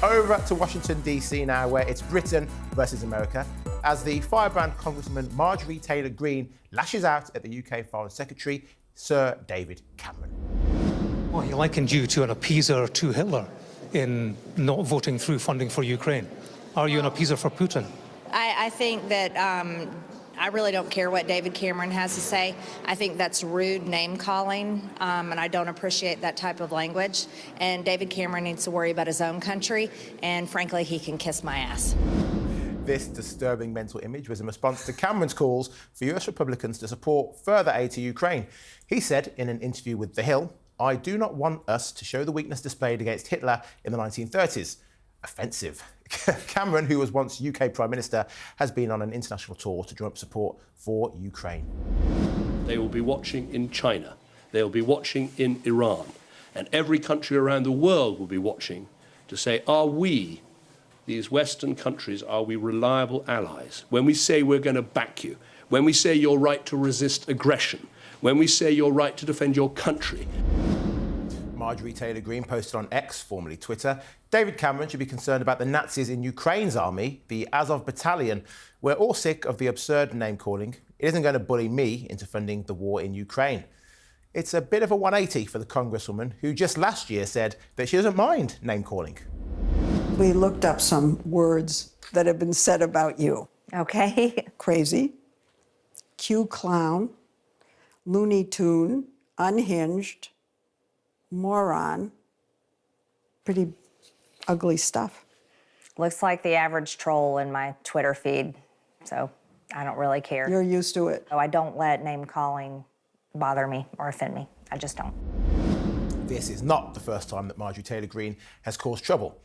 Over to Washington, D.C. now, where it's Britain versus America, as the firebrand Congressman Marjorie Taylor Greene lashes out at the UK Foreign Secretary, Sir David Cameron. Well, he likened you to an appeaser to Hitler in not voting through funding for Ukraine. Are you an appeaser for Putin? I think that I really don't care what David Cameron has to say. I think that's rude name-calling, and I don't appreciate that type of language. And David Cameron needs to worry about his own country, and frankly, he can kiss my ass. This disturbing mental image was in response to Cameron's calls for US Republicans to support further aid to Ukraine. He said in an interview with The Hill, "I do not want us to show the weakness displayed against Hitler in the 1930s. Offensive. Cameron, who was once UK Prime Minister, has been on an international tour to drum up support for Ukraine. They will be watching in China. They will be watching in Iran. And every country around the world will be watching to say, are we, these Western countries, are we reliable allies? When we say we're going to back you, when we say you're right to resist aggression, when we say you're right to defend your country." Marjorie Taylor Greene posted on X, formerly Twitter, David Cameron should be concerned about the Nazis in Ukraine's army, the Azov Battalion. We're all sick of the absurd name-calling. It isn't going to bully me into funding the war in Ukraine. It's a bit of a 180 for the congresswoman who just last year said that she doesn't mind name-calling. We looked up some words that have been said about you. Okay. Crazy, Q-clown, Looney Tune, unhinged, moron. Pretty ugly stuff. Looks like the average troll in my Twitter feed, so I don't really care. You're used to it. So I don't let name-calling bother me or offend me. I just don't. This is not the first time that Marjorie Taylor Greene has caused trouble.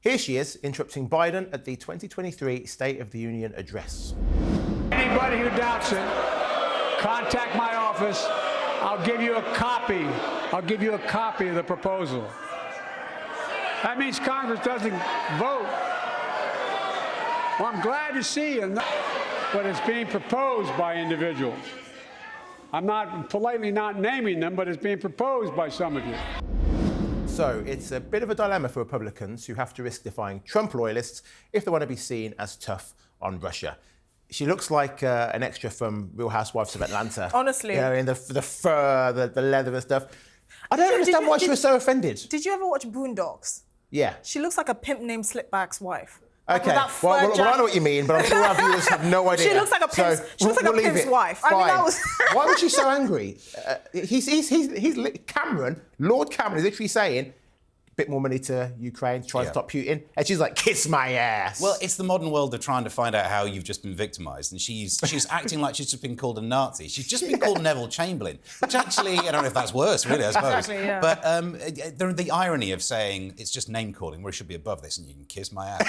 Here she is, interrupting Biden at the 2023 State of the Union address. Anybody who doubts it, contact my office. I'll give you a copy. I'll give you a copy of the proposal. That means Congress doesn't vote. Well, I'm glad to see you, but it's being proposed by individuals. I'm not politely not naming them, but it's being proposed by some of you. So it's a bit of a dilemma for Republicans who have to risk defying Trump loyalists if they want to be seen as tough on Russia. She looks like an extra from Real Housewives of Atlanta. Honestly. You know, in the fur, the leather and stuff. I don't understand why she was so offended. Did you ever watch Boondocks? Yeah. She looks like a pimp named Slipback's wife. Okay, well, I know what you mean, but I'm sure our viewers have no idea. She looks like a pimp's, pimp's wife. Fine. I mean, that was... Why was she so angry? Cameron, Lord Cameron is literally saying, bit more money to Ukraine to try and stop Putin. And she's like, kiss my ass. Well, it's the modern world of trying to find out how you've just been victimised. And she's acting like she's just been called a Nazi. She's just been called Neville Chamberlain, which actually, I don't know if that's worse, really, I suppose. Exactly, yeah. But the irony of saying it's just name-calling, where it should be above this, and you can kiss my ass.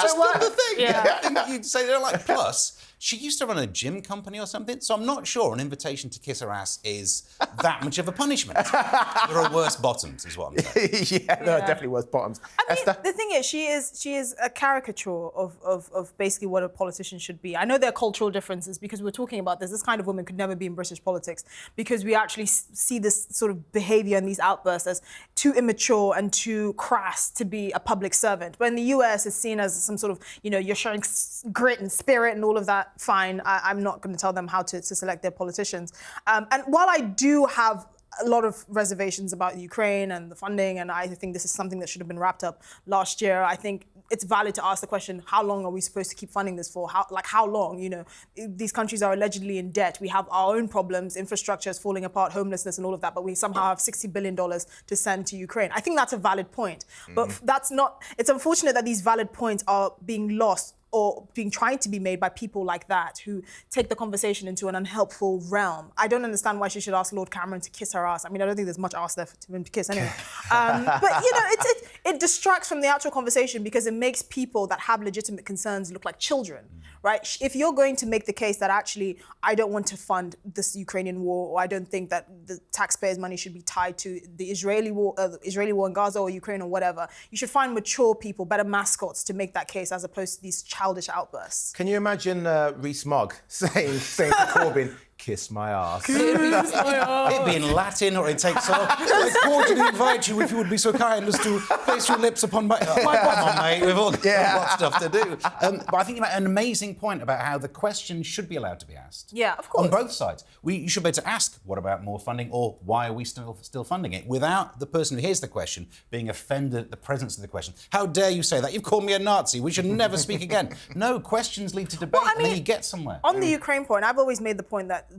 Just not the thing. Yeah. You'd say they're like, plus, she used to run a gym company or something, so I'm not sure an invitation to kiss her ass is that much of a punishment. There are worse bottoms, is what I'm saying. There are definitely worse bottoms. I mean, the thing is, she is a caricature of basically what a politician should be. I know there are cultural differences because we're talking about this. This kind of woman could never be in British politics because we actually see this sort of behaviour and these outbursts as too immature and too crass to be a public servant. But in the US, it's seen as some sort of, you're showing grit and spirit and all of that. Fine, I'm not going to tell them how to select their politicians. And while I do have a lot of reservations about Ukraine and the funding, and I think this is something that should have been wrapped up last year, I think it's valid to ask the question, how long are we supposed to keep funding this for? How long? These countries are allegedly in debt. We have our own problems, infrastructure is falling apart, homelessness and all of that, but we somehow have $60 billion to send to Ukraine. I think that's a valid point. But it's unfortunate that these valid points are being lost or being trying to be made by people like that who take the conversation into an unhelpful realm. I don't understand why she should ask Lord Cameron to kiss her ass. I mean, I don't think there's much ass there for him to kiss anyway. But it distracts from the actual conversation because it makes people that have legitimate concerns look like children, right? If you're going to make the case that actually I don't want to fund this Ukrainian war, or I don't think that the taxpayers' money should be tied to the Israeli war in Gaza or Ukraine or whatever, you should find mature people, better mascots to make that case as opposed to these childish outbursts. Can you imagine Rees-Mogg saying to Corbyn, Kiss my ass. It'd be in Latin, or it'd take so. I cordially invite you, if you would be so kind as to place your lips upon my. Come on, mate. We've all got a lot of stuff to do. But I think you made an amazing point about how the question should be allowed to be asked. Yeah, of course. On both sides, you should be able to ask, "What about more funding?" or "Why are we still funding it?" without the person who hears the question being offended at the presence of the question. How dare you say that? You've called me a Nazi. We should never speak again. No, questions lead to debate, and then you get somewhere. On the Ukraine point, I've always made the point that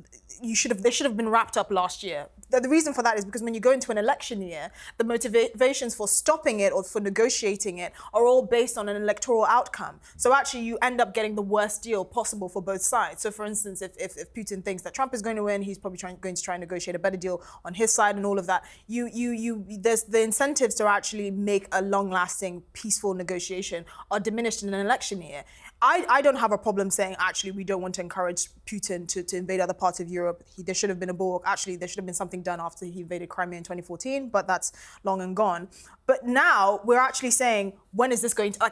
they should have been wrapped up last year. The reason for that is because when you go into an election year, the motivations for stopping it or for negotiating it are all based on an electoral outcome. So actually, you end up getting the worst deal possible for both sides. So for instance, if Putin thinks that Trump is going to win, he's probably going to try and negotiate a better deal on his side and all of that. There's the incentives to actually make a long-lasting, peaceful negotiation are diminished in an election year. I don't have a problem saying, actually, we don't want to encourage Putin to invade other parts of Europe. There should have been a bulwark. Actually, there should have been something done after he invaded Crimea in 2014, but that's long and gone. But now we're actually saying, when is this going to,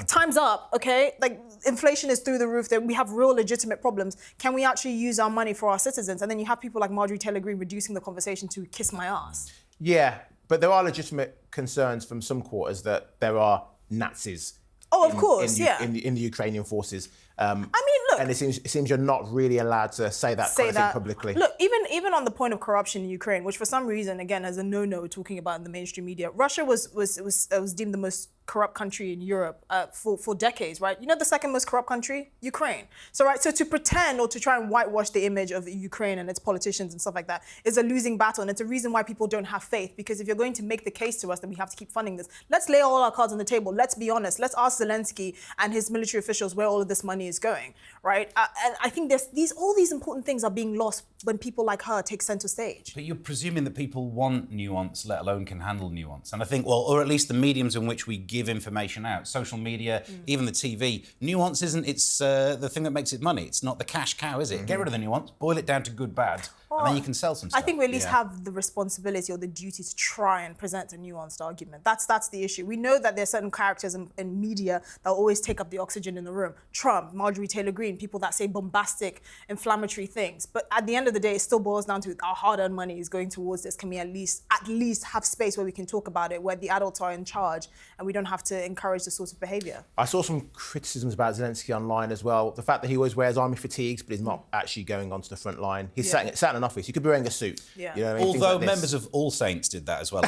time's up, okay? Like, inflation is through the roof. We have real legitimate problems. Can we actually use our money for our citizens? And then you have people like Marjorie Taylor Greene reducing the conversation to kiss my ass. Yeah, but there are legitimate concerns from some quarters that there are Nazis. Oh, of course, in the Ukrainian forces. I mean, look. And it seems you're not really allowed to say that kind of thing publicly. Look, even on the point of corruption in Ukraine, which for some reason, again, as a no-no talking about in the mainstream media, Russia was deemed the most corrupt country in Europe for decades, right? You know the second most corrupt country? Ukraine. So to pretend or to try and whitewash the image of Ukraine and its politicians and stuff like that is a losing battle, and it's a reason why people don't have faith, because if you're going to make the case to us that we have to keep funding this, let's lay all our cards on the table. Let's be honest. Let's ask Zelensky and his military officials where all of this money is going, right? And I think all these important things are being lost when people like her take center stage. But you're presuming that people want nuance, let alone can handle nuance. And I think, or at least the mediums in which we give information out, social media, even the TV, nuance isn't the thing that makes it money. It's not the cash cow, is it? Get rid of the nuance, boil it down to good, bad, and then you can sell some stuff. I think we at least have the responsibility or the duty to try and present a nuanced argument. That's the issue. We know that there are certain characters in media that always take up the oxygen in the room. Trump, Marjorie Taylor Greene, people that say bombastic, inflammatory things. But at the end of the day, it still boils down to our hard-earned money is going towards this. Can we at least have space where we can talk about it, where the adults are in charge and we don't have to encourage this sort of behaviour? I saw some criticisms about Zelensky online as well. The fact that he always wears army fatigues, but he's not actually going onto the front line. He's sat in an office. He could be wearing a suit. Yeah. You know what I mean? Although like members of All Saints did that as well.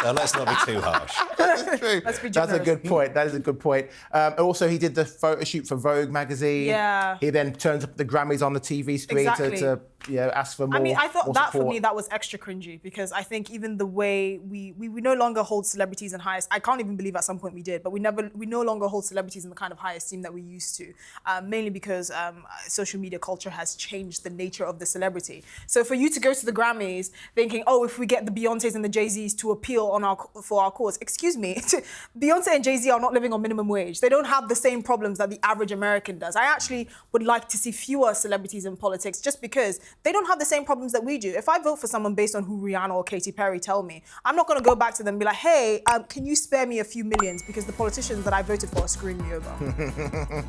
So let's not be too harsh. That's true. Let's be That's a generous. good point. That is a good point. Also, he did the photo shoot for Vogue magazine. Yeah. He then turns up the Grammys on the TV screen to ask for more. I mean, I thought that support. for me, that was extra cringy, because I think even the way we no longer hold celebrities in high, I can't even believe at some point we did, but we no longer hold celebrities in the kind of high esteem that we used to, mainly because social media culture has changed the nature of the celebrity. So for you to go to the Grammys thinking, oh, if we get the Beyoncés and the Jay-Z's to appeal for our cause, excuse me, Beyonce and Jay-Z are not living on minimum wage. They don't have the same problems that the average American does. I actually would like to see fewer celebrities in politics, just because they don't have the same problems that we do. If I vote for someone based on who Rihanna or Katy Perry tell me, I'm not going to go back to them and be like, hey, can you spare me a few millions because the politicians that I voted for are screwing me over.